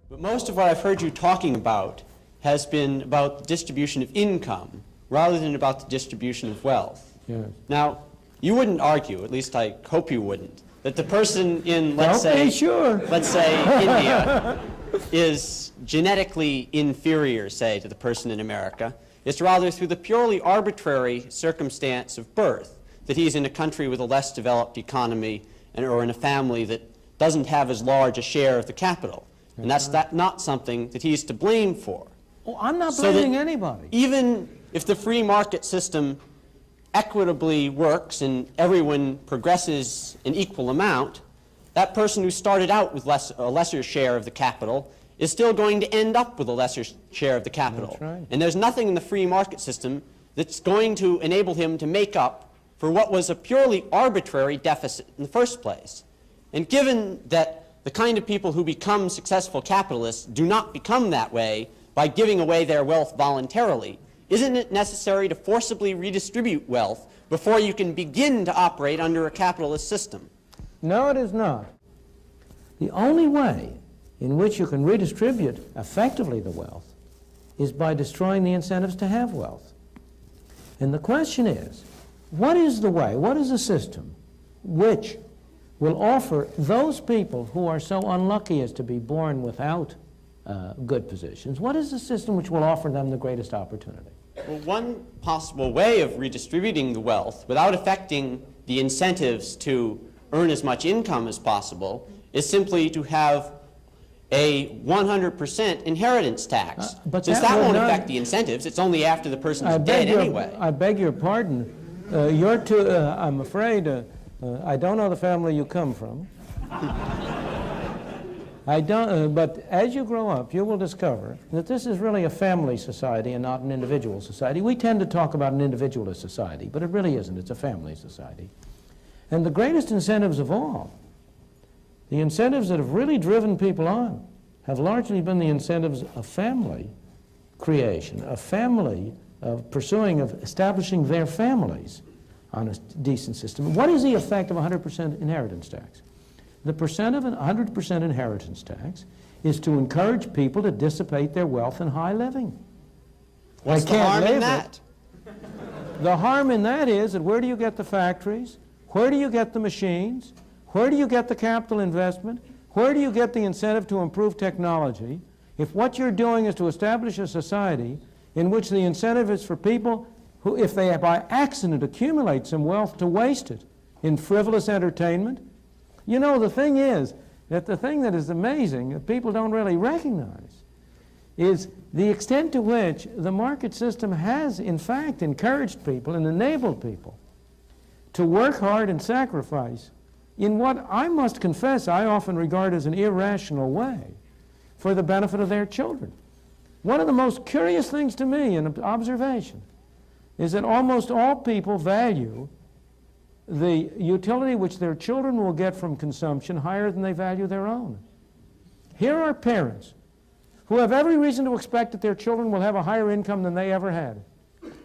But most of what I've heard you talking about has been about the distribution of income rather than about the distribution of wealth. Yes. Now, you wouldn't argue, at least I hope you wouldn't, that the person in, let's Okay, say, sure. let's say India is genetically inferior, say, to the person in America. It's rather through the purely arbitrary circumstance of birth that he's in a country with a less developed economy or in a family that doesn't have as large a share of the capital. And that's not something that he's to blame for. Oh, I'm not blaming anybody. Even if the free market system equitably works and everyone progresses an equal amount, that person who started out with a lesser share of the capital is still going to end up with a lesser share of the capital. That's right. And there's nothing in the free market system that's going to enable him to make up for what was a purely arbitrary deficit in the first place. And given that the kind of people who become successful capitalists do not become that way by giving away their wealth voluntarily, isn't it necessary to forcibly redistribute wealth before you can begin to operate under a capitalist system? No, it is not. The only way in which you can redistribute effectively the wealth is by destroying the incentives to have wealth. And the question is, what is the way, what is the system which will offer those people who are so unlucky as to be born without good positions, what is the system which will offer them the greatest opportunity? Well, one possible way of redistributing the wealth without affecting the incentives to earn as much income as possible is simply to have a 100% inheritance tax. But Since that won't affect the incentives, it's only after the person's dead anyway. I beg your pardon. I'm afraid, I don't know the family you come from. I don't, but as you grow up, you will discover that this is really a family society and not an individual society. We tend to talk about an individualist society, but it really isn't. It's a family society. And the greatest incentives of all, the incentives that have really driven people on, have largely been the incentives of family creation, of family, of pursuing, of establishing their families on a decent system. What is the effect of 100% inheritance tax? The percent of 100% inheritance tax is to encourage people to dissipate their wealth in high living. What's the harm in that? The harm in that is that where do you get the factories? Where do you get the machines? Where do you get the capital investment? Where do you get the incentive to improve technology? If what you're doing is to establish a society in which the incentive is for people who, if they by accident accumulate some wealth, to waste it in frivolous entertainment. You know, the thing is that the thing that is amazing that people don't really recognize is the extent to which the market system has, in fact, encouraged people and enabled people to work hard and sacrifice in what I must confess I often regard as an irrational way for the benefit of their children. One of the most curious things to me in observation is that almost all people value the utility which their children will get from consumption higher than they value their own. Here are parents who have every reason to expect that their children will have a higher income than they ever had,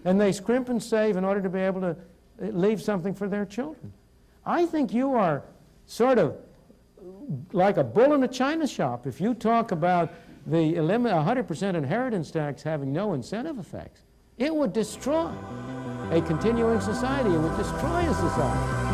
and they scrimp and save in order to be able to leave something for their children. I think you are sort of like a bull in a china shop if you talk about the 100% inheritance tax having no incentive effects. It would destroy a continuing society. It would destroy a society.